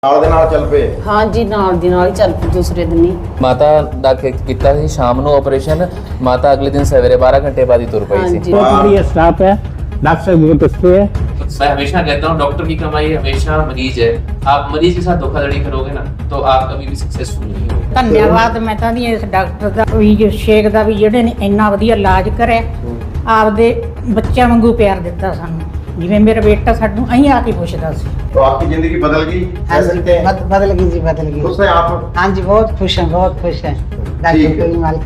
ਨਾਲ ਦੇ ਨਾਲ ਚੱਲ ਪਏ। हाँ जी नाल दी नाल ही चल पई दूसरे दिन ही। माता ਦਾ ਕੀਤਾ ਸੀ ਸ਼ਾਮ ਨੂੰ ਆਪਰੇਸ਼ਨ। ਮਾਤਾ ਅਗਲੇ ਦਿਨ ਸਵੇਰੇ 12 घंटे बाद ही तुर पाई हाँ थी। जी। बहुत बढ़िया स्टाफ है, डॉक्टर बहुत अच्छे है। मैं हमेशा कहता हूँ डॉक्टर की कमाई हमेशा मरीज है। आप मरीज के साथ धोखाधड़ी करोगे ना तो आप कभी भी सक्सेसफुल नहीं होगे। ਧੰਨਵਾਦ ਮੈਂ ਤਾਂ ਨਹੀਂ ਇਸ ਡਾਕਟਰ ਦਾ ਵੀ ਜੋ ਸ਼ੇਖ ਦਾ ਵੀ ਜਿਹੜੇ ਨੇ ਇੰਨਾ ਵਧੀਆ ਇਲਾਜ ਕਰਿਆ ਆਪਦੇ ਬੱਚਿਆਂ ਵਾਂਗੂ ਪਿਆਰ ਦਿੱਤਾ ਸਾਨੂੰ ਜਿਵੇਂ ਮੇਰਾ ਬੇਟਾ ਸਾਨੂੰ ਅਹੀਂ आ के ਪੁੱਛਦਾ ਸੀ। तो आपकी जिंदगी बदल गई हाँ कह जी, सकते हैं। बदल गई जी, बदल गई। खुश हैं आप? हाँ जी, बहुत खुश हैं, बहुत खुश हैं। ठीक डॉक्टर है। के मालिक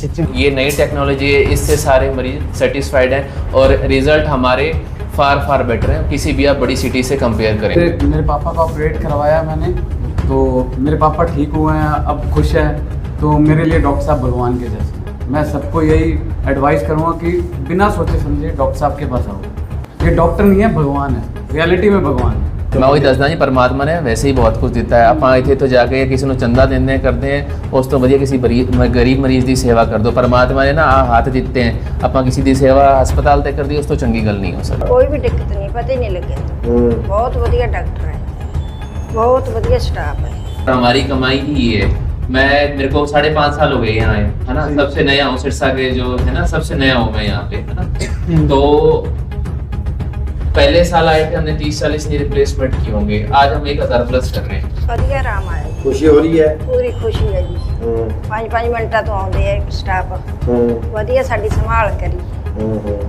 से ये नई टेक्नोलॉजी है, इससे सारे मरीज सेटिस्फाइड हैं और रिजल्ट हमारे फार बेटर हैं किसी भी आप बड़ी सिटी से कंपेयर करें। मेरे पापा का ऑपरेट करवाया मैंने, तो मेरे पापा ठीक हुए हैं, अब खुश हैं। तो मेरे लिए डॉक्टर साहब भगवान के जैसे हैं। मैं सबको यही एडवाइस करूँगा कि बिना सोचे समझे डॉक्टर साहब के पास आओ। ये डॉक्टर नहीं है, भगवान है, रियलिटी में भगवान है। मैं वही दसदा जी परमात्मा ने वैसे ही बहुत कुछ दिता है। ਆਪਾਂ ਇੱਥੇ ਤੋਂ ਜਾ ਕੇ ਕਿਸੇ ਨੂੰ ਚੰਦਾ ਦਿੰਦੇ ਕਰਦੇ ਹਾਂ ਉਸ ਤੋਂ ਵਧੀਆ ਕਿਸੇ ਗਰੀਬ ਮਰੀਜ਼ ਦੀ ਸੇਵਾ ਕਰ ਦਿਓ। परमात्मा ने ना ਹੱਥ ਦਿੱਤੇ हैं, ਆਪਾਂ ਕਿਸੇ ਦੀ ਸੇਵਾ ਹਸਪਤਾਲ ਤੇ ਕਰਦੀ ਉਸ ਤੋਂ ਚੰਗੀ ਗੱਲ नहीं हो सकती। ਕੋਈ ਵੀ ਦਿੱਕਤ ਨਹੀਂ, ਪਤਾ ਹੀ ਨਹੀਂ ਲੱਗਿਆ। ਬਹੁਤ ਵਧੀਆ ਡਾਕਟਰ ਹੈ, ਬਹੁਤ ਵਧੀਆ ਸਟਾਫ ਹੈ। हमारी कमाई ही ये है। मैं मेरे को 5.5 साल हो गए यहाँ है ना। सबसे नया हूँ सिरसा के जो है ना, सबसे नया हूँ मैं यहाँ पे है ना। तो पहले साल आए थे हमने 30-40 रिप्लेसमेंट किए होंगे, आज हम 1000 प्लस कर रहे हैं। ਵਧੀਆ ਆਰਾਮ ਆਇਆ ਜੀ, खुशी हो रही है। ਪੂਰੀ ਖੁਸ਼ੀ ਹੈ ਜੀ। 5-5 ਮਿੰਟਾਂ ਤੋਂ ਆਉਂਦੇ ਆ ਸਟਾਫ, ਵਧੀਆ ਸਾਡੀ ਸੰਭਾਲ ਕਰੀ,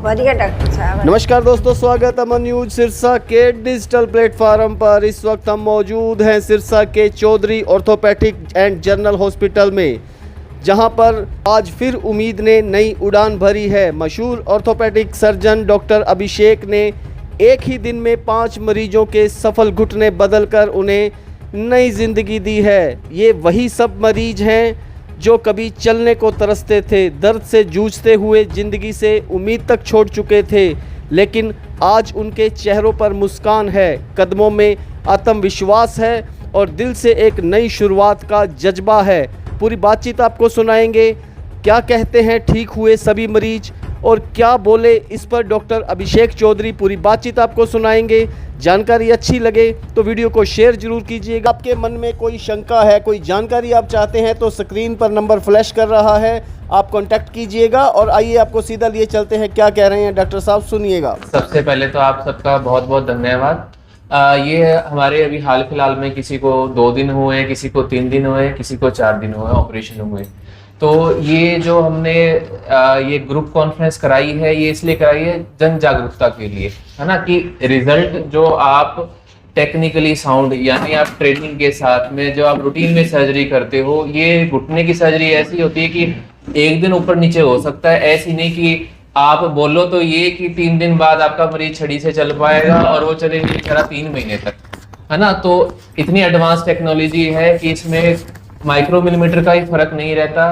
ਵਧੀਆ ਡਾਕਟਰ ਸਾਹਿਬ ਹੈ। नमस्कार दोस्तों, स्वागत अमन न्यूज सिरसा के डिजिटल प्लेटफॉर्म पर। इस वक्त हम मौजूद हैं सिरसा के Chaudhary orthopaedic and general hospital में, जहां पर आज फिर उम्मीद ने नई उड़ान भरी है। मशहूर ऑर्थोपेडिक सर्जन डॉक्टर अभिषेक ने एक ही दिन में 5 मरीजों के सफल घुटने बदलकर उन्हें नई ज़िंदगी दी है। ये वही सब मरीज हैं जो कभी चलने को तरसते थे, दर्द से जूझते हुए ज़िंदगी से उम्मीद तक छोड़ चुके थे, लेकिन आज उनके चेहरों पर मुस्कान है, कदमों में आत्मविश्वास है और दिल से एक नई शुरुआत का जज्बा है। पूरी बातचीत आपको सुनाएंगे, क्या कहते हैं ठीक हुए सभी मरीज और क्या बोले इस पर डॉक्टर अभिषेक चौधरी। पूरी बातचीत आपको सुनाएंगे। जानकारी अच्छी लगे तो वीडियो को शेयर जरूर कीजिएगा। आपके मन में कोई शंका है, कोई जानकारी आप चाहते हैं तो स्क्रीन पर नंबर फ्लैश कर रहा है, आप कांटेक्ट कीजिएगा। और आइए आपको सीधा लिए चलते हैं, क्या कह रहे हैं डॉक्टर साहब, सुनिएगा। सबसे पहले तो आप सबका बहुत बहुत धन्यवाद। ये हमारे अभी हाल फिलहाल में किसी को 2 दिन हुए, किसी को 3 दिन हुए, किसी को 4 दिन हुए ऑपरेशन हुए। तो ये जो हमने ये ग्रुप कॉन्फ्रेंस कराई है, ये इसलिए कराई है जन जागरूकता के लिए, है ना, कि रिजल्ट जो आप टेक्निकली साउंड यानी आप ट्रेनिंग के साथ में जो आप रूटीन में सर्जरी करते हो, ये घुटने की सर्जरी ऐसी होती है कि एक दिन ऊपर नीचे हो सकता है। ऐसी नहीं कि आप बोलो तो ये कि 3 दिन बाद आपका मरीज छड़ी से चल पाएगा और वो चलेगी बेचारा 3 महीने तक, है ना। तो इतनी एडवांस टेक्नोलॉजी है कि इसमें माइक्रो मिलीमीटर का ही फर्क नहीं रहता।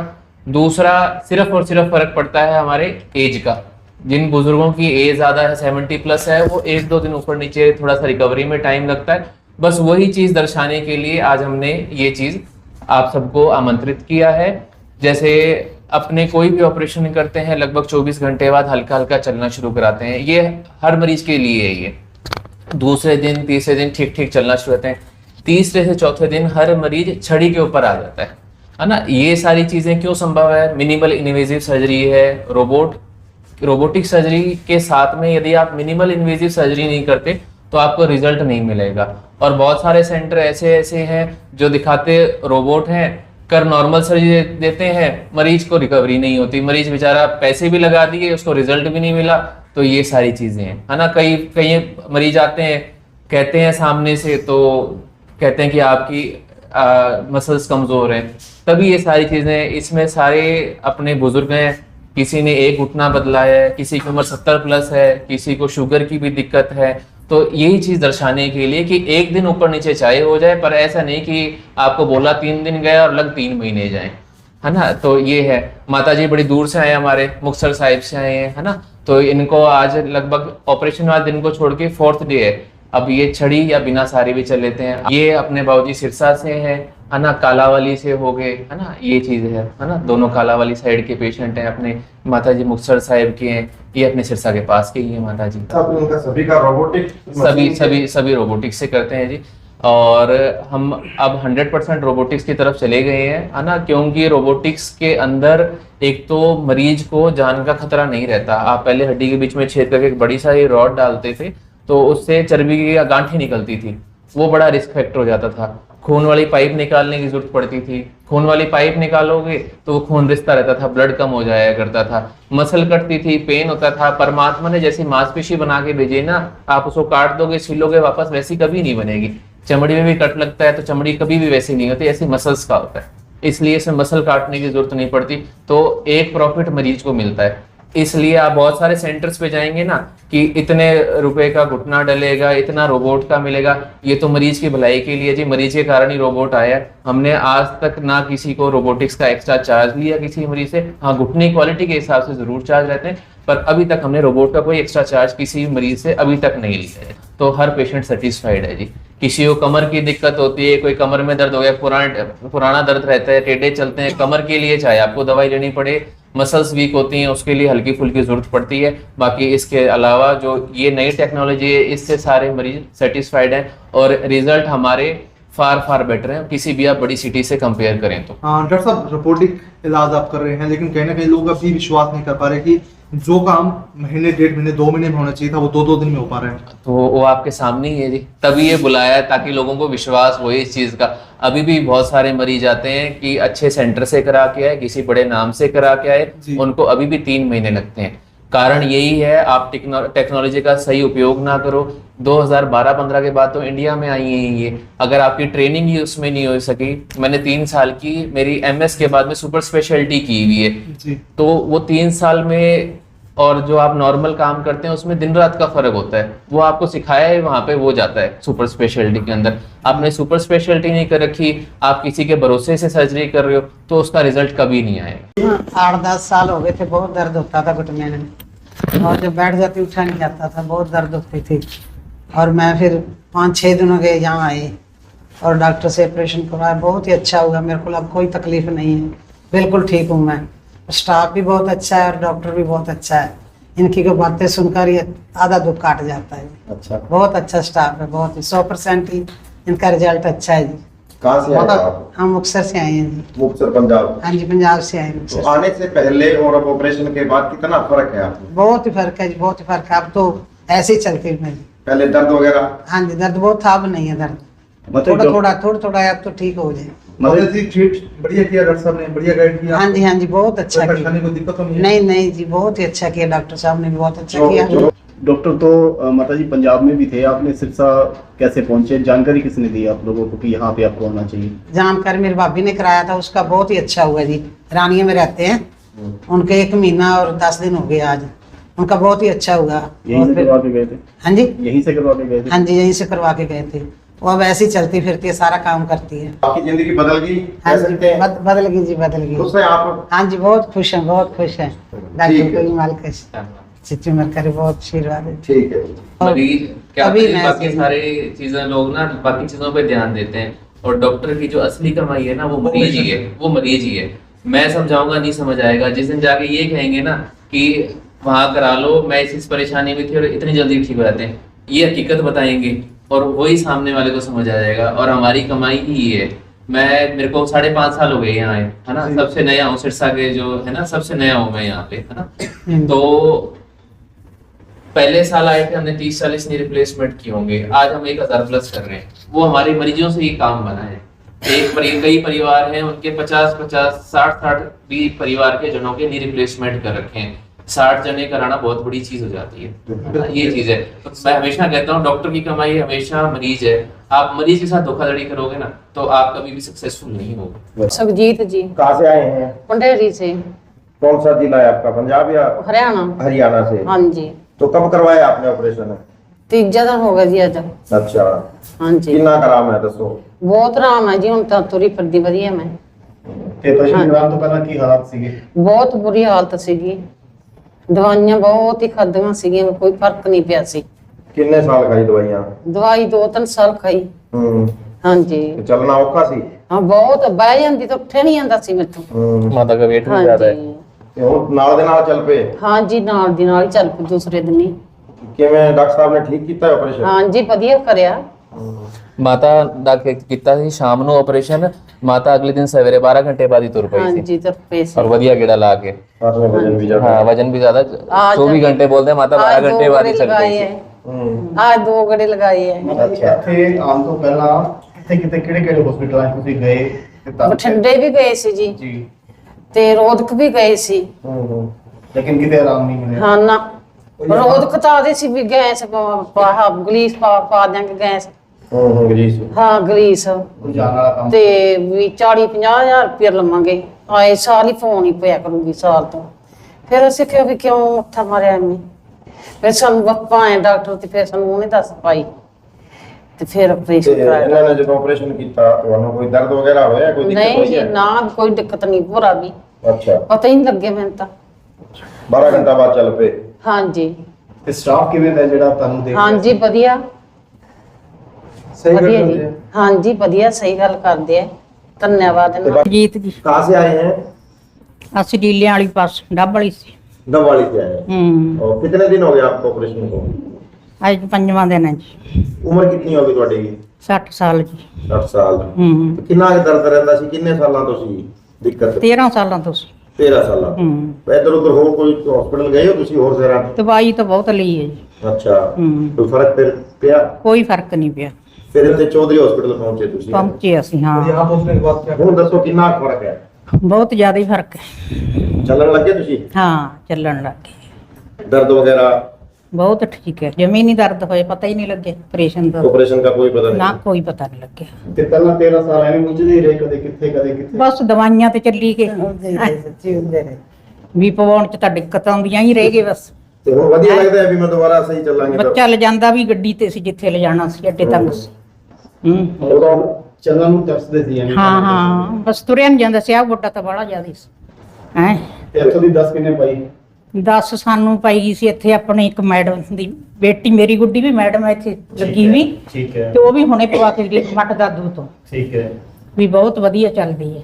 दूसरा सिर्फ और सिर्फ फर्क पड़ता है हमारे एज का। जिन बुजुर्गों की एज ज्यादा है, 70 प्लस है, वो 1-2 दिन ऊपर नीचे थोड़ा सा रिकवरी में टाइम लगता है। बस वही चीज दर्शाने के लिए आज हमने ये चीज आप सबको आमंत्रित किया है। जैसे अपने कोई भी ऑपरेशन करते हैं, लगभग 24 घंटे बाद हल्का हल्का चलना शुरू कराते हैं। ये हर मरीज के लिए है। ये दूसरे दिन तीसरे दिन ठीक ठीक चलना शुरू करते हैं, तीसरे से चौथे दिन हर मरीज छड़ी के ऊपर आ जाता है ना। ये सारी चीजें क्यों संभव है? मिनिमल इन्वेजिव सर्जरी है, रोबोटिक सर्जरी के साथ में यदि आप मिनिमल इन्वेजिव सर्जरी नहीं करते तो आपको रिजल्ट नहीं मिलेगा। और बहुत सारे सेंटर ऐसे हैं जो दिखाते रोबोट हैं, कर नॉर्मल सर्जरी देते हैं, मरीज को रिकवरी नहीं होती, मरीज बेचारा पैसे भी लगा दिए, उसको रिजल्ट भी नहीं मिला। तो ये सारी चीजें हैं, है ना। कई मरीज आते हैं, कहते हैं सामने से, तो कहते हैं कि आपकी मसल्स कमजोर हैं, तभी ये सारी चीजें। इसमें सारे अपने बुजुर्ग हैं, किसी ने एक घुटना बदला है, किसी की उम्र 70 प्लस है, किसी को शुगर की भी दिक्कत है। तो यही चीज दर्शाने के लिए कि एक दिन ऊपर नीचे चाहे हो जाए, पर ऐसा नहीं कि आपको बोला 3 दिन गया और लग 3 महीने जाए, है ना। तो ये है। माता जी बड़ी दूर से आए, हमारे मुक्तसर साहिब से आए हैं, है ना। तो इनको आज लगभग ऑपरेशन वाले दिन को छोड़ के 4th डे है। अब ये छड़ी या बिना सारी भी चल लेते हैं। ये अपने बाबूजी सिरसा से हैं, है ना, कालावाली से हो गए, है ना। ये चीज है ना। दोनों कालावाली साइड के पेशेंट हैं। अपने माता जी मुक्तसर साहिब के हैं, ये अपने सिरसा के पास के ही है माता जी। उनका सभी का रोबोटिक सभी रोबोटिक से करते हैं जी। और हम अब 100% रोबोटिक्स की तरफ चले गए हैं, है ना, क्योंकि रोबोटिक्स के अंदर एक तो मरीज को जान का खतरा नहीं रहता। आप पहले हड्डी के बीच में छेद करके एक बड़ी सारी रॉड डालते थे तो उससे चर्बी की गांठें निकलती थी, वो बड़ा रिस्क फैक्टर हो जाता था। खून वाली पाइप निकालने की जरूरत पड़ती थी, खून वाली पाइप निकालोगे तो वो खून रिसता रहता था, ब्लड कम हो जाया करता था, मसल कटती थी, पेन होता था। परमात्मा ने जैसी मांसपेशी बना के भेजी ना, आप उसको काट दोगे छीलोगे वापस वैसी कभी नहीं बनेगी। चमड़ी में भी कट लगता है तो चमड़ी कभी भी वैसी नहीं होती, ऐसी मसल्स का होता है, इसलिए इसमें मसल काटने की जरूरत नहीं पड़ती। तो एक प्रॉफिट मरीज को मिलता है। इसलिए आप बहुत सारे सेंटर्स पे जाएंगे ना कि इतने रुपए का घुटना डलेगा, इतना रोबोट का मिलेगा, ये तो मरीज की भलाई के लिए जी, मरीज के कारण ही रोबोट आया है। हमने आज तक ना किसी को रोबोटिक्स का एक्स्ट्रा चार्ज लिया किसी मरीज से। हाँ, घुटने क्वालिटी के हिसाब से जरूर चार्ज रहते हैं, पर अभी तक हमने रोबोट का कोई एक्स्ट्रा चार्ज किसी मरीज से अभी तक नहीं लिया है। तो हर पेशेंट सेटिस्फाइड है जी। किसी को कमर की दिक्कत होती है, कोई कमर में दर्द हो गया, पुराना दर्द रहता है, टेढ़े चलते हैं, कमर के लिए चाहे आपको दवाई लेनी पड़े, मसल्स वीक होती हैं उसके लिए हल्की फुल्की जरूरत पड़ती है। बाकी इसके अलावा जो ये नई टेक्नोलॉजी है इससे सारे मरीज सेटिस्फाइड हैं और रिजल्ट हमारे फार बेटर हैं किसी भी आप बड़ी सिटी से कंपेयर करें तो। हाँ डॉक्टर साहब, रोबोटिक इलाज आप कर रहे हैं, लेकिन कहीं ना कहीं लोग अभी विश्वास नहीं कर पा रहे कि जो काम महीने, 1.5 महीने, 2 महीने में होना चाहिए था वो 2 दिन में हो पा रहे हैं। तो वो आपके सामने ही है जी, तभी ये बुलाया है ताकि लोगों को विश्वास हो इस चीज का। अभी भी बहुत सारे मरीज आते हैं कि अच्छे सेंटर से करा के आए, किसी बड़े नाम से करा के आए, उनको अभी भी 3 महीने लगते हैं। कारण यही है आप टेक्नोलॉजी का सही उपयोग ना करो। 2012-15 के बाद तो इंडिया में आई है ये, अगर आपकी ट्रेनिंग ही उसमें नहीं हो सकी। मैंने 3 साल की मेरी MS के बाद में सुपर स्पेशलिटी की हुई है जी। तो वो 3 साल में और जो आप नॉर्मल काम करते हैं उसमें दिन रात का फर्क होता है। वो आपको सिखाया है वहां पे वो जाता है सुपर स्पेशलिटी के अंदर। आपने सुपर स्पेशलिटी नहीं कर रखी, आप किसी के भरोसे से सर्जरी कर रहे हो तो उसका रिजल्ट कभी नहीं आएगा। 8-10 साल हो गए थे, बहुत दर्द होता था घुटने में, और जब बैठ जाती उठा नहीं जाता था, बहुत दर्द होती थी। और मैं फिर 5-6 दिनों के यहाँ आई और डॉक्टर से ऑपरेशन करवाया, बहुत ही अच्छा हुआ मेरे को, अब कोई तकलीफ नहीं है, बिल्कुल ठीक हूँ मैं। स्टाफ भी बहुत अच्छा है और डॉक्टर भी बहुत अच्छा है, इनकी को बातें सुनकर ये आधा दुख काट जाता है। अच्छा, बहुत अच्छा स्टाफ है, बहुत ही 100% ही इनका रिजल्ट अच्छा है जी। कहाँ से आए आप? हम मुक्तसर से आए हैं जी। मुक्तसर पंजाब? हाँ जी, पंजाब से आए हैं। तो आने से पहले और अब ऑपरेशन के बाद कितना फर्क है आपको? बहुत ही फर्क है जी, बहुत ही फर्क है। अब तो ऐसे ही चलती है मेरी। पहले दर्द वगैरह? हाँ जी, दर्द बहुत था, अब नहीं है दर्द, थोड़ा है, अब तो ठीक हो जाए। मतलब जी ट्रीट बढ़िया किया डॉक्टर साहब ने, बढ़िया गाइड किया। हाँ जी, बहुत अच्छा किया। परेशानी को दिक्कत तो नहीं जी, बहुत ही अच्छा किया डॉक्टर साहब ने, बहुत अच्छा किया। डॉक्टर तो माता जी पंजाब में भी थे, आपने सिरसा कैसे पहुंचे? जानकारी किसने दी आप लोगों को कि यहाँ पे आपको आना चाहिए? जानकारी मेरी भाभी ने कराया था, उसका बहुत ही अच्छा हुआ जी। रानिया में रहते हैं, उनके 1 महीना और 10 दिन हो गए आज, उनका बहुत ही अच्छा हुआ। यहीं से करवा के गए थे? हाँ जी, यहीं से करवा के गए थे? हाँ जी, यहीं से करवा के गए थे। वो अब ऐसी चलती फिरती है, सारा काम करती है। आपकी जिंदगी बदल गई? हाँ जी, बदल गई जी, बदल गई। खुश हैं आप? हाँ जी, बहुत खुश हैं, बहुत खुश हैं। डॉक्टर को मालिक चिट्ठी मत करे, बहुत आशीर्वाद है। ठीक है। मरीज क्या अभी है, बाकी सारी चीजें लोग ना बाकी चीजों पे ध्यान देते हैं और डॉक्टर की जो असली कमाई है ना वो मरीज ही है, वो मरीज ही है। मैं समझाऊंगा नहीं समझ आएगा। जिस दिन जाके ये कहेंगे ना कि वहां करा लो, मैं इस परेशानी में थी और इतनी जल्दी ठीक हो जाते हैं, ये हकीकत बताएंगे और वही सामने वाले को समझ आ जाएगा। और हमारी कमाई ही है। मेरे को 5.5 साल हो गए यहाँ आए, है ना, सबसे नया हूँ सिरसा के जो है ना, सबसे नया हूँ मैं यहाँ पे, है ना। तो पहले साल आए थे हमने 30-40 नी रिप्लेसमेंट की होंगे, आज हम 1000+ कर रहे हैं। वो हमारे मरीजों से ही काम बना है। कई परिवार हैं उनके 50-50, 60-60 भी परिवार के जनों के नी रिप्लेसमेंट कर रखे हैं। 60 जने कराना बहुत बड़ी चीज हो जाती है, ये चीज है। तो मैं हमेशा कहता हूँ डॉक्टर की कमाई हमेशा मरीज है। आप मरीज के साथ धोखाधड़ी करोगे ना तो आप कभी भी सक्सेसफुल नहीं होगे। सुखजीत जी। कहाँ से आए हैं? पंडेरी से। कौन सा जिला है आपका? पंजाब या हरियाणा से? हाँ जी। तो कब करवाया आपने ऑपरेशन? 3 दिन हो गया जी आज। अच्छा, हाँ जी। कितना आराम है दसो? बहुत आराम है जी, ਹੁਣ ਤਾਂ ਤੁਰੀ ਫਿਰਦੀ ਵਧੀਆ ਮੈਂ। ਤੇ ਆਪਰੇਸ਼ਨ ਕਰਾਉਣ ਤੋਂ ਪਹਿਲਾਂ ਕੀ ਹਾਲਾਤ ਸੀਗੇ? ਬਹੁਤ ਬੁਰੀ ਹਾਲਤ ਸੀਗੀ, ਦਵਾਈਆਂ ਬਹੁਤ ਹੀ ਖਾਧੀਆਂ ਸੀਗੀਆਂ, ਕੋਈ ਫਰਕ ਨਹੀਂ ਪਿਆ ਸੀ। ਕਿੰਨੇ ਸਾਲ ਖਾਈ ਦਵਾਈਆਂ? ਦਵਾਈ 2-3 ਸਾਲ ਖਾਈ। हाँ जी। चलना औखा सी? हाँ, बहुत बह जाती तो उठे नहीं जाता सी मेरे। माता का वेट भी ज्यादा है। ਨਾਲ ਦੇ ਨਾਲ ਚੱਲ ਪਏ? हाँ जी, नाल दी नाल ही चल पई दूसरे दिन ही। ਕਿਵੇਂ ਡਾਕਟਰ ਸਾਹਿਬ ਨੇ ਠੀਕ ਕੀਤਾ ਆਪਰੇਸ਼ਨ? हाँ जी, ਵਧੀਆ करिया। ਮਾਤਾ ਦਾ ਕੀਤਾ ਸੀ ਸ਼ਾਮ ਨੂੰ ਆਪਰੇਸ਼ਨ, ਮਾਤਾ ਅਗਲੇ ਦਿਨ ਸਵੇਰੇ 12 ਘੰਟੇ ਬਾਅਦ ਹੀ ਤੁਰ ਪਈ ਸੀ ਹਾਂਜੀ ਤੁਰ ਪਏ ਸੀ। और बढ़िया गेड़ा ला के हाथ में वजन भी ज्यादा हाँ वजन भी ज्यादा 24 घंटे बोलते हैं माता 12 घंटे बाद ही चल गई थी। आज 2 गड़े लगाए है। ਅੱਛਾ ਇੱਥੇ ਆਉਣ ਤੋਂ ਪਹਿਲਾਂ ਕਿਤੇ ਕਿਹੜੇ ਹਸਪੀਟਲਾਂ ਤੁਸੀਂ ਗਏ ਤੇ ਤਾਂ ਬਠਿੰਡੇ ਵੀ ਗਏ ਸੀ ਜੀ ਜੀ ਤੇ ਰੋਦਕ ਵੀ ਗਏ ਸੀ। ਲੇਕਿਨ ਕਿਤੇ ਆਰਾਮ ਨਹੀਂ ਮਿਲਿਆ। ਹਾਂ ਨਾ ਰੋਦਕ ਤਾਂ ਆਦੇ ਸੀ ਵੀ ਗੈਸ ਪਾ ਗਲੀਸ ਪਾ ਦਿਆਂਗੇ ਗੈਸ। ਗਰੀਸ ਹਾਂ ਗਲੀਸ ਕੋਈ ਜਾਣ ਵਾਲਾ ਕੰਮ ਤੇ ਵੀ 40-50 ਹਜ਼ਾਰ ਰੁਪਏ ਲਵਾਂਗੇ। ਆਏ ਸਾਲ ਹੀ ਫੋਨ ਹੀ ਪਿਆ ਕਰੂਗੀ ਸਾਲ ਤੋਂ। ਫਿਰ ਅਸੀਂ ਕਿਹਾ ਵੀ ਕਿਉਂ ਮੱਥਾ ਮਾਰਿਆ ਐਵੇਂ। ਫਿਰ ਸਾਨੂੰ ਬੱਪਾ ਆਏ ਡਾਕਟਰ ਤੇ ਫਿਰ ਸਾਨੂੰ ਉਹਨੇ ਦੱਸ ਪਾਈ ਤੇ ਫਿਰ ਆਪਰੇਸ਼ਨ ਕਰਾਇਆ। ਇਹਨਾਂ ਨੇ ਜਦੋਂ ਆਪਰੇਸ਼ਨ ਕੀਤਾ ਤੁਹਾਨੂੰ ਕੋਈ ਦਰਦ ਵਗੈਰਾ ਹੋਇਆ, ਕੋਈ ਦਿੱਕਤ ਨਹੀਂ ਹੋਈ ਜੀ ਹੈ? ਨਾ ਕੋਈ ਦਿੱਕਤ ਨਹੀਂ ਭੋਰਾ ਵੀ ਅੱਛਾ ਪਤਾ ਹੀ ਨਹੀਂ ਲੱਗਿਆ ਮੈਨੂੰ ਤਾਂ। 12 ਘੰਟਾ ਬਾਅਦ ਚੱਲ ਪਏ। ਹਾਂਜੀ ਤੇ ਸਟਾਫ ਕਿਵੇਂ ਦਾ ਜਿਹੜਾ ਤੁਹਾਨੂੰ ਦੇਖ ਹਾਂਜੀ ਵਧੀਆ सही कर ਵਧੀਆ रहे ਜੀ। हैं। ਹਾਂਜੀ ਵਧੀਆ ਸਹੀ ਗੱਲ ਕਰਦੇ ਆ। ਧੰਨਵਾਦ ਇਹਨਾਂ ਦਾ। ਜੀਤ ਜੀ कहाँ से आए हैं? ਅਸੀਂ ਡੀਲਿਆਂ वाली पास डब वाली ਸੀ। दवाली से आए हैं। और कितने दिन हो गए आपको ऑपरेशन को? ਅੱਜ 5ਵਾਂ ਦਿਨ ਹੈ ਜੀ। उम्र कितनी होगी ਤੁਹਾਡੀ? 60 ਸਾਲ ਜੀ। 60 ਸਾਲ। ਕਿੰਨਾ ਕੁ ਦਰਦ ਰਹਿੰਦਾ ਸੀ? ਕਿੰਨੇ ਸਾਲਾਂ ਤੋਂ ਸੀ ਦਿੱਕਤ? 13 ਸਾਲਾਂ ਤੋਂ ਸੀ। 13 ਸਾਲਾਂ। ਇੱਧਰ ਉੱਧਰ ਹੋਰ ਕੋਈ ਹਸਪੀਟਲ ਗਏ ਹੋ ਤੁਸੀਂ ਹੋਰ ਜ਼ਰਾ? ਦਵਾਈ ਤਾਂ ਬਹੁਤ ਲਈ ਹੈ ਜੀ। ਅੱਛਾ ਕੋਈ ਫਰਕ ਫਿਰ ਪਿਆ? ਕੋਈ ਫਰਕ ਨਹੀਂ ਪਿਆ। ਫਿਰ ਇੱਥੇ ਚੌਧਰੀ ਹਸਪੀਟਲ ਪਹੁੰਚੇ ਤੁਸੀਂ? ਪਹੁੰਚੇ ਅਸੀਂ ਹਾਂ। यहाँ पहुंचने के बाद क्या ਹੁਣ ਦੱਸੋ ਕਿੰਨਾ ਕੁ ਫਰਕ ਹੈ? ਬਹੁਤ ਜ਼ਿਆਦਾ ਹੀ ਫਰਕ ਹੈ। ਚੱਲਣ ਲੱਗੇ ਤੁਸੀਂ? ਹਾਂ ਚੱਲਣ ਲੱਗ ਗਏ। ਦਰਦ ਵਗੈਰਾ? ਬਹੁਤ ਠੀਕ ਹੈ। ਜਮੀ ਨਹੀਂ ਦਰਦ ਹੋਏ, ਪਤਾ ਹੀ ਨਹੀਂ ਲੱਗਿਆ ਆਪਰੇਸ਼ਨ ਦਾ। ऑपरेशन का कोई पता ਨਾ नहीं? ਕੋਈ ਪਤਾ ਨਹੀਂ ਲੱਗਿਆ। ਤੇ ਪਹਿਲਾਂ 13 ਸਾਲ ਐਵੇਂ ਮੁੱਝਦੇ ਹੀ ਰਹੇ, ਕਦੇ ਕਿੱਥੇ ਬਸ ਦਵਾਈਆਂ ਤੇ ਚੱਲੀ ਗਏ। ਸੱਚੀ ਹੁੰਦੇ ਨੇ। ਵੀ ਪਵਾਉਣ ਚ ਤਾਂ ਦਿੱਕਤ ਆਉਂਦੀਆਂ ਹੀ ਰਹਿ ਗਏ ਬਸ। ਤੇ ਹੁਣ ਵਧੀਆ ਲੱਗਦਾ ਹੈ ਵੀ ਮੈਂ ਦੁਬਾਰਾ ਸਹੀ ਚੱਲਾਂਗੇ ਤਾਂ? ਬੱਚਾ ਲਿਜਾਂਦਾ ਵੀ ਗੱਡੀ ਤੇ ਸੀ ਜਿੱਥੇ ਲਿਜਾਣਾ ਸੀ ਅੱਡੇ ਤੱਕ ਸੀ। ਉਦੋਂ ਚੱਲਣ ਨੂੰ ਤਰਸਦੇ ਸੀ ਐਵੇਂ ਹਾਂ ਹਾਂ ਬਸ ਤੁਰਿਆ ਨਹੀਂ ਜਾਂਦਾ ਸੀ। ਆਹ ਗੋਡਾ ਤਾਂ ਬੜਾ ਜ਼ਿਆਦਾ ਸੀ ਹੈ। ਤੇ ਇੱਥੋਂ ਦੀ 10 ਕਿੰਨੇ ਪਾਈ? 10 ਸਾਨੂੰ ਪਾਈ ਗਈ ਸੀ ਇੱਥੇ ਆਪਣੇ ਇੱਕ ਮੈਡਮ ਦੀ ਬੇਟੀ, ਮੇਰੀ ਗੁੱਡੀ ਵੀ ਮੈਡਮ ਹੈ ਇੱਥੇ ਲੱਗੀ ਵੀ ਠੀਕ ਹੈ ਤੇ ਉਹ ਵੀ ਹੁਣੇ ਪਵਾ ਕੇ ਗਈ ਮੱਟ ਦਾਦੂ ਤੋਂ। ਠੀਕ ਹੈ। ਵੀ ਬਹੁਤ ਵਧੀਆ ਚੱਲਦੀ ਹੈ।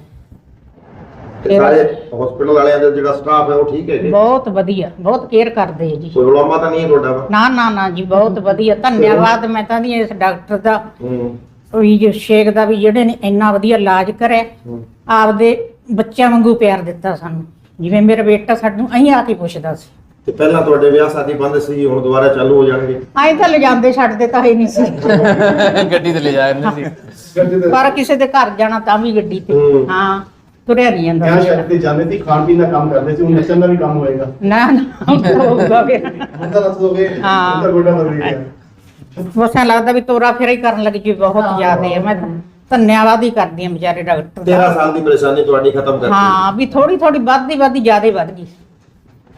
ਤੇ ਸਾਰੇ ਹਸਪੀਟਲ ਵਾਲਿਆਂ ਦਾ ਜਿਹੜਾ ਸਟਾਫ ਹੈ ਉਹ ਠੀਕ ਹੈ ਜੀ? ਬਹੁਤ ਵਧੀਆ, ਬਹੁਤ ਕੇਅਰ ਕਰਦੇ ਹੈ ਜੀ। ਕੋਈ ਉਲਾਮਾ ਤਾਂ ਨਹੀਂ ਹੈ ਤੁਹਾਡਾ? ਨਾ ਨਾ ਨਾ ਜੀ ਬਹੁਤ ਵਧੀਆ। ਧੰਨਵਾਦ ਮੈਂ ਤਾਂ ਦੀ ਇਸ ਡਾਕਟਰ ਦਾ ਵੀ ਜੋ ਸ਼ੇਖ ਦਾ ਵੀ ਜਿਹੜੇ ਨੇ ਇੰਨਾ ਵਧੀਆ ਇਲਾਜ ਕਰਿਆ। ਆਪਦੇ ਬੱਚਿਆਂ ਵਾਂਗੂ ਪਿਆਰ ਦਿੱਤਾ ਸਾਨੂੰ। ਜਿਵੇਂ ਮੇਰਾ ਬੇਟਾ ਸਾਨੂੰ ਅਹੀਂ ਆ ਕੇ ਪੁੱਛਦਾ ਸੀ। ਤੇ ਪਹਿਲਾਂ ਤੁਹਾਡੇ ਵਿਆਹ ਸ਼ਾਦੀ ਬੰਦ ਸੀ, ਹੁਣ ਦੁਬਾਰਾ ਚਾਲੂ ਹੋ ਜਾਣਗੇ? ਆਏ ਤਾਂ ਲਿਜਾਂਦੇ ਛੱਡਦੇ ਤਾਂ ਹੈ ਨਹੀਂ ਸੀ। ਗੱਡੀ ਤੇ ਲੈ ਜਾ ਰਹੇ ਸੀ। ਪਰ ਕਿਸੇ ਦੇ ਘਰ ਜਾਣਾ ਤਾਂ ਵੀ ਗੱਡੀ ਤੇ। ਹਾਂ ਤੁਰਿਆ ਨਹੀਂ ਜਾਂਦਾ। यहाँ शहर से जाने थी, खान पीन का काम करते थे, नचन का भी काम होएगा। ਨਾ ਨਾ ਹੋਊਗਾ ਫਿਰ। उनका नच दोगे, हाँ। उनका गोटा बदल गया। ਬਸ ਐਂ ਲੱਗਦਾ ਵੀ ਤੋਰਾ ਫੇਰਾ ਹੀ ਕਰਨ ਲੱਗ ਜੀ। ਬਹੁਤ ਜ਼ਿਆਦਾ ਹੈ। ਮੈਂ ਧੰਨਵਾਦ ਹੀ ਕਰਦੀ ਹਾਂ ਵਿਚਾਰੇ ਡਾਕਟਰ 13 ਦਾ। ਸਾਲ ਦੀ ਪਰੇਸ਼ਾਨੀ ਤੁਹਾਡੀ ਖਤਮ ਕਰਤੀ? ਹਾਂ ਵੀ ਥੋੜੀ ਥੋੜੀ ਵੱਧਦੀ ਜ਼ਿਆਦਾ ਵੱਧ ਗਈ।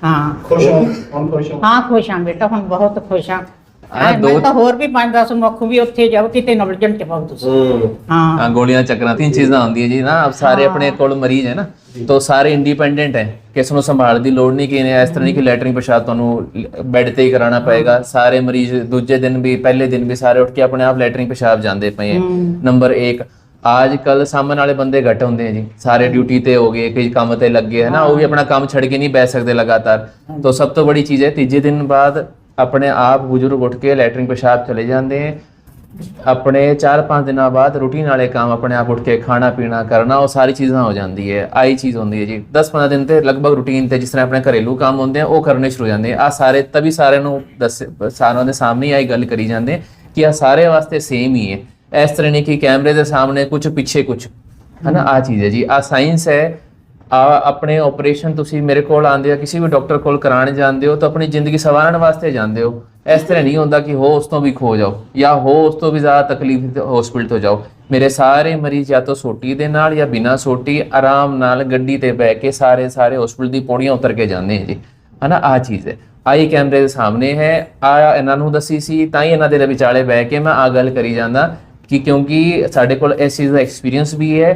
ਹਾਂ खुश हो? हम खुश हो? ਹਾਂ ਖੁਸ਼ ਹਾਂ ਬੇਟਾ, ਹੁਣ ਬਹੁਤ ਖੁਸ਼ ਹਾਂ। ਹਾਂ, ਮੈਂ ਦੋ- ਤਾਂ ਹੋਰ ਵੀ 5-10 ਮੁੱਖ ਵੀ ਉੱਥੇ ਜਾਓ ਕਿਤੇ ਨਵਲਜਣ ਚ ਪਾਓ ਤੁਸੀਂ। ਹਾਂ हाँ गोलियां चक्कर 3 चीज़ां होंदी है जी ना। अब सारे अपने कोल मरीज है ना, तो सारे इंडिपेंडेंट है। किसी ਨੂੰ ਸੰਭਾਲ ਦੀ ਲੋੜ ਨਹੀਂ ਕਿ ਇਹਨੇ ਇਸ ਤਰ੍ਹਾਂ ਨਹੀਂ ਕਿ ਲੈਟਰਿੰਗ ਪਿਸ਼ਾਬ ਤੁਹਾਨੂੰ ਬੈੱਡ ਤੇ ਹੀ ਕਰਾਉਣਾ ਪਏਗਾ। ਸਾਰੇ ਮਰੀਜ਼ ਦੂਜੇ ਦਿਨ ਵੀ ਪਹਿਲੇ ਦਿਨ ਵੀ ਸਾਰੇ ਉੱਠ ਕੇ ਆਪਣੇ ਆਪ ਲੈਟਰਿੰਗ ਪਿਸ਼ਾਬ ਜਾਂਦੇ ਪਏ ਹੈ। ਨੰਬਰ 1 आज कल सामने वाले बंदे घट होंगे जी, सारे ड्यूटी ते हो गए, कई काम ते लग गए है ना, वो भी अपना काम छड़ के नहीं बह सकते लगातार। तो सब तो बड़ी चीज़ है तीजे दिन बाद अपने आप बुजुर्ग उठ के लैटरिन पेशाब चले जाते हैं। अपने 4-5 दिनों बाद रूटीन वाले काम अपने आप उठ के खाना पीना करना, वो सारी चीज़ां हो जाती है। आई चीज़ होती है जी 10-15 दिन ते लगभग रूटीन ते जिस तरह अपने घरेलू काम होंगे वो करने शुरू हो जाते हैं। आ सारे तभी सारे सारों के सामने आई गल करी जाते कि आ सारे वास्ते सेम ही है। इस तरह नहीं कि कैमरे के सामने कुछ पीछे कुछ है ना। आ चीज़ है जी, आ साइंस है। अपने ऑपरेशन तुसी मेरे को आंदे हो, किसी भी डॉक्टर को कराने जाते हो तो अपनी जिंदगी संवारन वास्ते जाते हो। इस तरह नहीं होता कि हो उस तो भी खो जाओ या हो उस तो भी ज़्यादा तकलीफ हॉस्पिटल तो जाओ। मेरे सारे मरीज या तो सोटी दे नाल या बिना सोटी आराम नाल गड्डी ते बह के सारे हॉस्पिटल दी पौड़ियां उतर के जाते हैं जी, है ना। आ चीज़ है, आई कैमरे के सामने है। आ इन्हां नूं दसी सी तां ही इन्हां दे विचाले बह के मैं आ गल करी जांदा कि क्योंकि साढ़े को इस चीज़ का एक्सपीरियंस भी है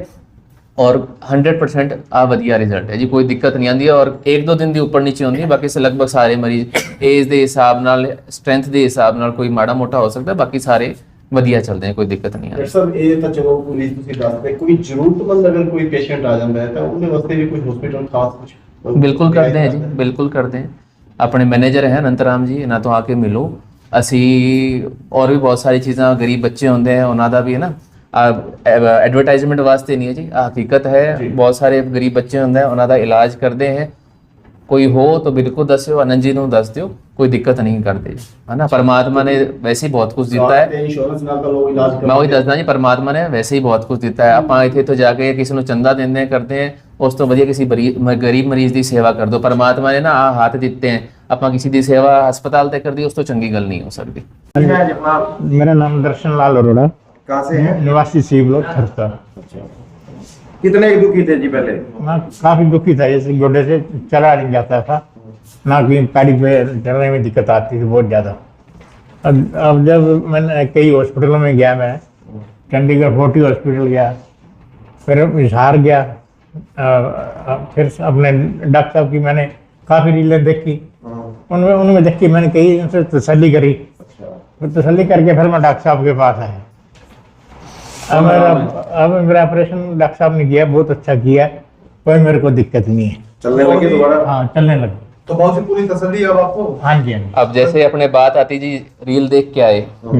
और 100% आ वधिया रिजल्ट है जी। कोई दिक्कत नहीं आती और 1-2 दिन की उपर नीचे होंगी। बाकी से लगभग सारे मरीज एज के हिसाब नाल स्ट्रेंथ के हिसाब नाल कोई माड़ा मोटा हो सकता है, बाकी सारे वधिया चलते हैं, कोई दिक्कत नहीं आती। डॉक्टर साहब ये तो चलो पुलिस तुसी दसदे, कोई जरूरतमंद अगर कोई पेशेंट आ जाता है तो उन्हें वास्ते भी कोई हॉस्पिटल खास कुछ बिल्कुल करते हैं जी, बिल्कुल करते हैं। अपने मैनेजर हैं अनंत राम जी, इन्हों तो आके मिलो, ਅਸੀਂ और भी बहुत सारी चीज़ां गरीब बच्चे होंगे हैं ਉਹਨਾਂ ਦਾ ਵੀ है ना एडवर्टाइजमेंट वास्ते नहीं है जी हकीकत है बहुत सारे गरीब बच्चे होंगे हैं ਉਹਨਾਂ ਦਾ ਇਲਾਜ ਕਰਦੇ हैं कोई हो तो बिल्कुल दस्यो आनंद जी ਨੂੰ ਦੱਸ ਦਿਓ कोई दिक्कत नहीं करते है ना परमात्मा ने वैसे ही बहुत कुछ ਦਿੱਤਾ है इंश्योरेंस नाल ਤਾਂ ਲੋਕ ਇਲਾਜ मैं वही ਦੱਸਦਾ जी परमात्मा ने वैसे ही बहुत कुछ ਦਿੱਤਾ है ਆਪਾਂ ਇੱਥੇ ਤੋਂ ਜਾ ਕੇ ਕਿਸੇ ਨੂੰ ਚੰਦਾ ਦਿੰਦੇ ਕਰਦੇ हैं ਉਸ ਤੋਂ ਵਧੀਆ ਕਿਸੇ ਗਰੀਬ ਮਰੀਜ਼ ਦੀ ਸੇਵਾ ਕਰ ਦਿਓ परमात्मा ने ना ਆਹ ਹੱਥ ਦਿੱਤੇ हैं ਆਪਾਂ ਕਿਸੇ ਦੀ ਸੇਵਾ ਹਸਪਤਾਲ ਤੇ ਕਰਦੀ ਉਸ ਤੋਂ ਚੰਗੀ ਗੱਲ नहीं हो सकती मेरा नाम दर्शन लाल अरोड़ा, कहाँ से हैं? निवासी सी ब्लॉक खरसा। कितने दुखी थे जी पहले? मैं काफी दुखी था, जैसे गोडे से चला नहीं जाता था, ना कहीं पैडी पे चलने में दिक्कत आती थी बहुत ज़्यादा। अब जब मैंने कई हॉस्पिटलों में गया, मैं चंडीगढ़ 40 हॉस्पिटल गया, फिर हिसार गया, फिर अपने डॉक्टर साहब की मैंने काफ़ी रीलें देखी, उनमें देख के मैंने कई उनसे तसल्ली करी, फिर तसल्ली करके फिर मैं डॉक्टर साहब के पास आया। अब मेरा ऑपरेशन डॉक्टर साहब ने किया, बहुत अच्छा किया, कोई मेरे को दिक्कत नहीं है। चलने लगे दोबारा? हाँ, चलने लगे। तो बहुत सी पूरी तसल्ली है अब आपको? हाँ जी, हाँ जी। अब जैसे अपने बात आती जी रील देख के आए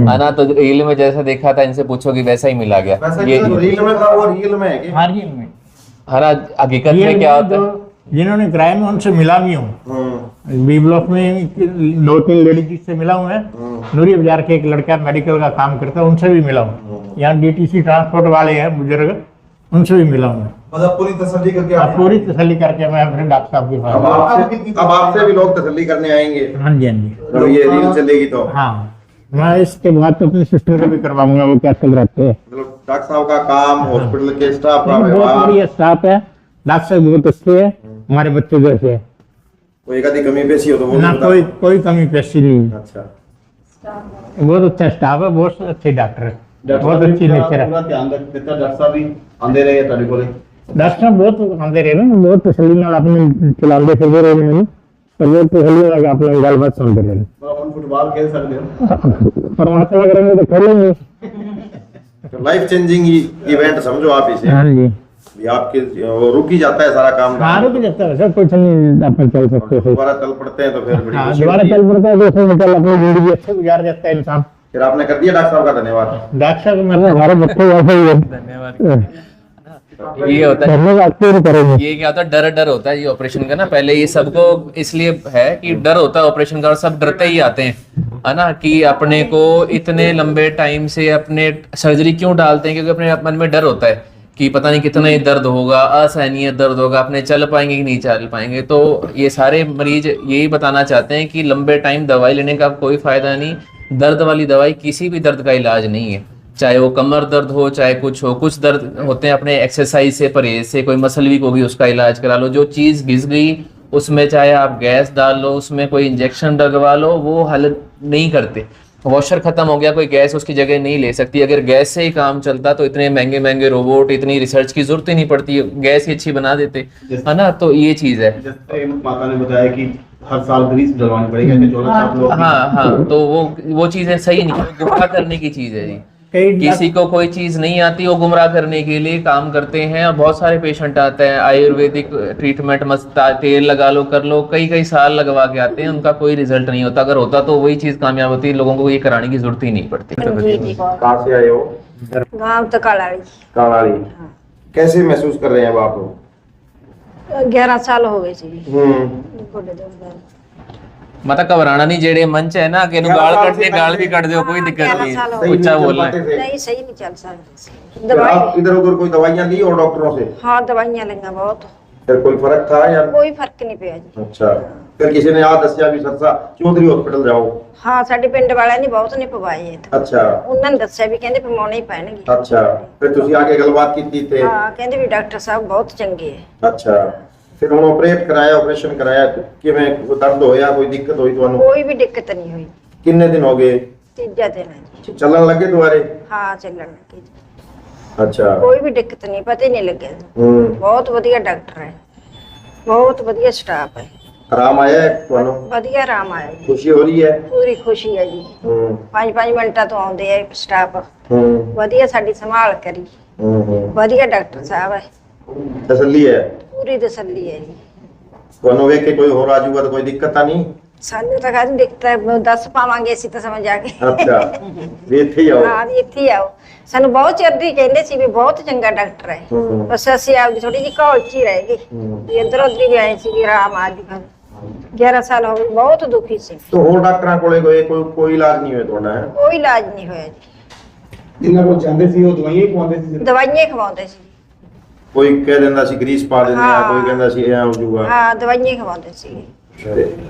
है ना, तो रील में जैसा देखा था इनसे पूछोगे वैसा ही मिला गया। ये रील में था, वो रील में है कि? हाँ, रील में। है ना, हकीकत में क्या होता है, जिन्होंने कराया मैं उनसे मिला भी हूँ। बी ब्लॉक में 2-3 लेडीज से मिला हूँ मैं। नूरी बाजार के एक लड़का मेडिकल का काम करता है, उनसे भी मिला हूँ। यहाँ डीटीसी ट्रांसपोर्ट वाले हैं बुजुर्ग, उनसे भी मिला हूँ। मतलब पूरी तसल्ली करके पूरी तसल्ली करके मैं अपने डॉक्टर साहब के पास। अब आपसे भी लोग तसल्ली करने आएंगे? हाँ जी, हाँ जी। जब ये रील चलेगी तो? हाँ, मैं इसके बाद तो अपनी सिस्टर को भी करवाऊंगा, वो क्या चल रहते हैं। मतलब डॉक्टर साहब का काम, हॉस्पिटल के स्टाफ का बहुत व्यवहार, बढ़िया स्टाफ है, डॉक्टर साहब बहुत अच्छे है, हमारे बच्चे जैसे है, कोई एक आधी कमी पेशी हो तो वो ना भी बता- कोई कमी पेशी नहीं। अच्छा, बहुत अच्छा स्टाफ है, बहुत अच्छे डॉक्टर है, बहुत अच्छी नेचर है। पूरा ध्यान रख देता डॉक्टर साहब भी आंदे रहे ਤੁਹਾਡੇ ਕੋਲੇ? डॉक्टर साहब बहुत आते रहे ना, बहुत तसल्ली नाल अपने चलाते फिरते रहे मैंने, पर बहुत तसल्ली नाल अपने गलबात सुनते रहे। अपन फुटबॉल खेल सकते हो? परमात्मा करेंगे तो खेलेंगे। लाइफ चेंजिंग इवेंट समझो आप इसे। हाँ जी, ये आपके वो रुक ही जाता है सारा काम। हाँ, रुक जाता है सर, कुछ नहीं, अपन चल सकते हैं। दोबारा चल पड़ते हैं तो फिर बड़ी हाँ, खुशी दोबारा होती है। चल पड़ता है तो उसमें मतलब अपनी जिंदगी अच्छे गुजार जाता है इंसान। फिर आपने कर दिया डॉक्टर साहब का धन्यवाद? डॉक्टर साहब मेरे हमारे बच्चे वैसे ही है। धन्यवाद। ये होता है, धन्यवाद क्यों करेंगे। ये क्या होता है, डर होता है ये ऑपरेशन का ना। पहले ये सबको इसलिए है कि डर होता है ऑपरेशन का, और सब डरते ही आते हैं है ना, कि अपने को इतने लंबे टाइम से अपने सर्जरी क्यों डालते हैं, क्योंकि अपने मन में डर होता है कि पता नहीं कितना ही दर्द होगा, असहनीय दर्द होगा, अपने चल पाएंगे कि नहीं चल पाएंगे। तो ये सारे मरीज यही बताना चाहते हैं कि लंबे टाइम दवाई लेने का कोई फायदा नहीं, दर्द वाली दवाई किसी भी दर्द का इलाज नहीं है, चाहे वो कमर दर्द हो चाहे कुछ हो। कुछ दर्द होते हैं अपने एक्सरसाइज से, परहेज से, कोई मसल वीक होगी उसका इलाज करा लो, जो चीज़ घिस गई उसमें चाहे आप गैस डाल लो, उसमें कोई इंजेक्शन लगवा लो, वो हल नहीं करते। वॉशर खत्म हो गया, कोई गैस उसकी जगह नहीं ले सकती। अगर गैस से ही काम चलता तो इतने महंगे महंगे रोबोट, इतनी रिसर्च की जरूरत ही नहीं पड़ती, गैस ही अच्छी बना देते है ना। तो ये चीज़ है। जैसे माता ने बताया कि हर साल ग्रीस डलवानी पड़ेगी, कि 14 साल लोग हाँ, तो वो चीज़ें सही नहीं, गुमराह करने की चीज़ है जी। किसी को कोई चीज नहीं आती, वो गुमराह करने के लिए काम करते हैं। और बहुत सारे पेशेंट आते हैं, आयुर्वेदिक ट्रीटमेंट मस्ता तेल लगा लो, कर लो, कई साल लगवा के आते हैं, उनका कोई रिजल्ट नहीं होता। अगर होता तो वही चीज कामयाब होती, लोगों को ये कराने की जरूरत ही नहीं पड़ती। कहाँ से आए हो? गाँव तो कालाड़ी। कालाड़ी। कैसे महसूस कर रहे हैं अब आप? 11 साल हो गए जी। गोडे दर्द ਦਾ। माता घबराना नहीं, जेड़े मन च है ना कि गाल कटते गाल भी कट दो, कोई दिक्कत नहीं, ऊंचा बोलना है। नहीं, सही नहीं चल सकते। फिर आप इधर उधर कोई दवाइयाँ ली और डॉक्टरों से? हाँ, दवाइयाँ लेंगे बहुत। फिर कोई फर्क था या? कोई फर्क नहीं पिया जी। अच्छा, फिर किसी ने याद दसिया भी सरसा चौधरी हॉस्पिटल जाओ? हाँ, ਸਾਡੇ ਪਿੰਡ ਵਾਲਿਆਂ ਨੇ ਬਹੁਤ ਨੇ ਪਵਾਏ ਇੱਥੇ। अच्छा, ਉਹਨਾਂ ਨੇ ਦੱਸਿਆ ਵੀ ਕਹਿੰਦੇ ਪਵਾਉਣੇ ਹੀ ਪੈਣਗੇ। अच्छा, फिर तुसी आके गलबात की थे? ਹਾਂ, ਕਹਿੰਦੇ ਵੀ ਡਾਕਟਰ ਸਾਹਿਬ ਬਹੁਤ ਚੰਗੇ ਹੈ। अच्छा, फिर ਹੁਣ ऑपरेशन कराया किवें दर्द होया, कोई दिक्कत हुई ਤੁਹਾਨੂੰ? ਕੋਈ ਵੀ ਦਿੱਕਤ ਨਹੀਂ ਹੋਈ। कितने दिन हो गए? ਤੀਜਾ ਦਿਨ ਹੈ ਜੀ। चलन लगे दोबारे? ਹਾਂ, ਚੱਲਣ ਲੱਗੇ ਜੀ। अच्छा, ਕੋਈ ਵੀ ਦਿੱਕਤ ਨਹੀਂ, ਪਤਾ ਹੀ ਨਹੀਂ ਲੱਗਿਆ ਜੀ। ਬਹੁਤ ਵਧੀਆ ਡਾਕਟਰ ਹੈ, ਬਹੁਤ ਵਧੀਆ ਸਟਾਫ ਹੈ। आराम आया है ਤੁਹਾਨੂੰ? ਵਧੀਆ ਆਰਾਮ ਆਇਆ ਜੀ। खुशी हो रही है? ਪੂਰੀ ਖੁਸ਼ੀ ਹੈ ਜੀ। 5-5 ਮਿੰਟਾਂ ਤੋਂ ਆਉਂਦੇ ਆ ਸਟਾਫ, ਵਧੀਆ ਸਾਡੀ ਸੰਭਾਲ ਕਰੀ, ਵਧੀਆ ਡਾਕਟਰ ਸਾਹਿਬ ਹੈ, तसल्ली है? ਪੂਰੀ ਤਸੱਲੀ ਹੈ ਜੀ। ਤੁਹਾਨੂੰ ਵੇਖ ਕੇ ਕੋਈ ਹੋਰ ਆਜੂਗਾ तो कोई दिक्कत ਤਾਂ नहीं? ਸਾਨੂੰ ਤਾਂ ਕਹਿੰਦੇ ਦਿਖਤਾ ਦੱਸ ਪਾਵਾਂਗੇ ਅਸੀਂ ਤਾਂ ਸਮਝ ਆ ਗਏ ਅੱਛਾ ਵੀ ਇੱਥੇ ਹੀ ਆਓ ਹਾਂ ਵੀ ਇੱਥੇ ਹੀ ਆਓ ਸਾਨੂੰ ਬਹੁਤ ਚਿਰ ਦੀ ਕਹਿੰਦੇ ਸੀ ਵੀ ਬਹੁਤ ਚੰਗਾ ਡਾਕਟਰ ਹੈ ਬਸ ਅਸੀਂ ਆਪਦੀ ਥੋੜੀ ਜਿਹੀ ਘੋਲ ਚ ਹੀ ਰਹਿ ਗਏ ਵੀ ਇੱਧਰ ਉੱਧਰ ਵੀ ਆਏ ਸੀ ਵੀ ਆਰਾਮ ਆ ਜੀ 11 ਸਾਲ ਹੋ ਗਏ ਬਹੁਤ ਦੁਖੀ ਸੀ तो ਹੋਰ ਡਾਕਟਰਾਂ ਕੋਲੇ ਗਏ ਕੋਈ ਇਲਾਜ ਨਹੀਂ ਹੋਇਆ ਤੁਹਾਡਾ ਹੈ ਕੋਈ ਇਲਾਜ ਨਹੀਂ ਹੋਇਆ ਜੀ जिन्होंने को जाते सी वो दवाइयां ही खवाते सी ਦਵਾਈਆਂ ਹੀ ਖਵਾਉਂਦੇ ਸੀ ਕੋਈ ਕਹਿ ਦਿੰਦਾ ਸੀ ਗਰੀਸ ਪਾ ਦਿੰਦੇ ਆ ਕੋਈ ਕਹਿੰਦਾ ਸੀ ਐ ਹੋ ਜਾਊਗਾ ਹਾਂ ਦਵਾਈਆਂ ਹੀ ਖਵਾਉਂਦੇ ਸੀ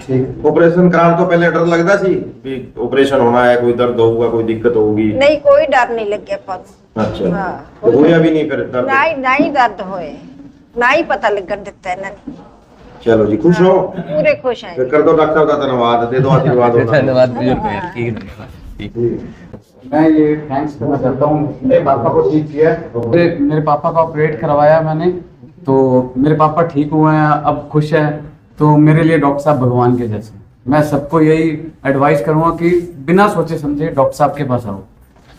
ਠੀਕ ਆਪਰੇਸ਼ਨ ਕਰਾਉਣ ਤੋਂ ਪਹਿਲੇ ਡਰ ਲੱਗਦਾ ਸੀ ਵੀ ਆਪਰੇਸ਼ਨ ਹੋਣਾ ਹੈ ਕੋਈ ਦਰਦ ਹੋਊਗਾ ਕੋਈ ਦਿੱਕਤ ਹੋਊਗੀ ਨਹੀਂ ਕੋਈ ਡਰ ਨਹੀਂ ਲੱਗਿਆ ਆਪਾਂ ਨੂੰ ਅੱਛਾ ਹਾਂ ਤੇ ਹੋਇਆ ਵੀ ਨਹੀਂ ਫਿਰ ਦਰਦ ਨਾ ਹੀ ਦਰਦ ਹੋਏ ਨਾ ਹੀ ਪਤਾ ਲੱਗਣ ਦਿੱਤਾ ਇਹਨਾਂ ਨੇ ਚਲੋ ਜੀ ਖੁਸ਼ ਹੋ ਪੂਰੇ ਖੁਸ਼ ਹੈ ਫਿਰ ਕਰ ਦੋ डॉक्टर साहब का धन्यवाद दे दो आशीर्वाद होना धन्यवाद बुजुर्ग हैं, ठीक है, धन्यवाद, ठीक। मैं ये थैंक्स करना चाहता हूँ मेरे पापा को ठीक किया मेरे पापा का ऑपरेट करवाया मैंने तो मेरे पापा ठीक हुए हैं अब खुश है तो मेरे लिए डॉक्टर साहब भगवान के जैसे मैं सबको यही एडवाइस करूँगा कि बिना सोचे समझे डॉक्टर साहब के पास आओ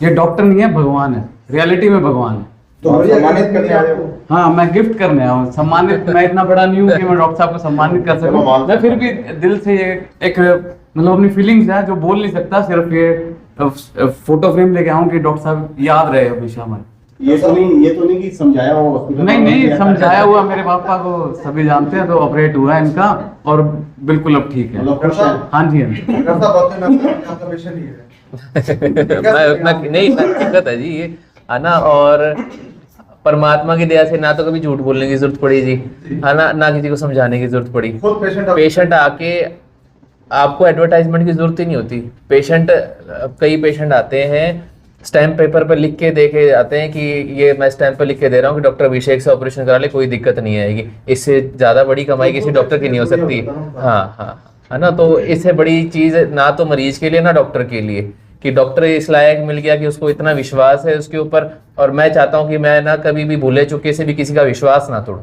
ये डॉक्टर नहीं है भगवान है रियलिटी में भगवान है तो सम्मानित करने आए हो हाँ मैं गिफ्ट करने आया हूँ सम्मानित मैं इतना बड़ा नहीं हूँ कि मैं डॉक्टर साहब को सम्मानित कर सकूँ मैं फिर भी दिल से ये एक मतलब अपनी फीलिंग्स है जो बोल नहीं सकता सिर्फ ये फोटो फ्रेम लेके आऊँ कि डॉक्टर साहब याद रहे हमेशा हमारे ये तो नहीं कि समझाया हो हॉस्पिटल नहीं समझाया हुआ मेरे पापा को सभी जानते हैं तो ऑपरेट हुआ है इनका और बिल्कुल अब ठीक है मतलब खुश है हाँ जी हाँ जी डॉक्टर साहब बोलते हैं आपका पेशेंट ही है मैं उतना नहीं दिक्कत है जी ये है ना और परमात्मा की दया से ना तो कभी झूठ बोलने की जरूरत पड़ी जी है ना किसी को समझाने की जरूरत पड़ी खुद पेशेंट आके आपको एडवर्टाइजमेंट की जरूरत ही नहीं होती कई पेशेंट आते हैं स्टैम्प पेपर पर लिख के देके आते हैं कि ये मैं स्टैम्प पर लिख के दे रहा हूँ कि डॉक्टर अभिषेक से ऑपरेशन करा ले कोई दिक्कत नहीं आएगी इससे ज्यादा बड़ी कमाई किसी डॉक्टर की नहीं हो सकती हाँ है ना तो इससे बड़ी चीज ना तो मरीज के लिए ना डॉक्टर के लिए कि डॉक्टर इस लायक मिल गया कि उसको इतना विश्वास है उसके ऊपर और मैं चाहता हूँ कि मैं ना कभी भी भूले चुके से भी किसी का विश्वास ना तोड़ूं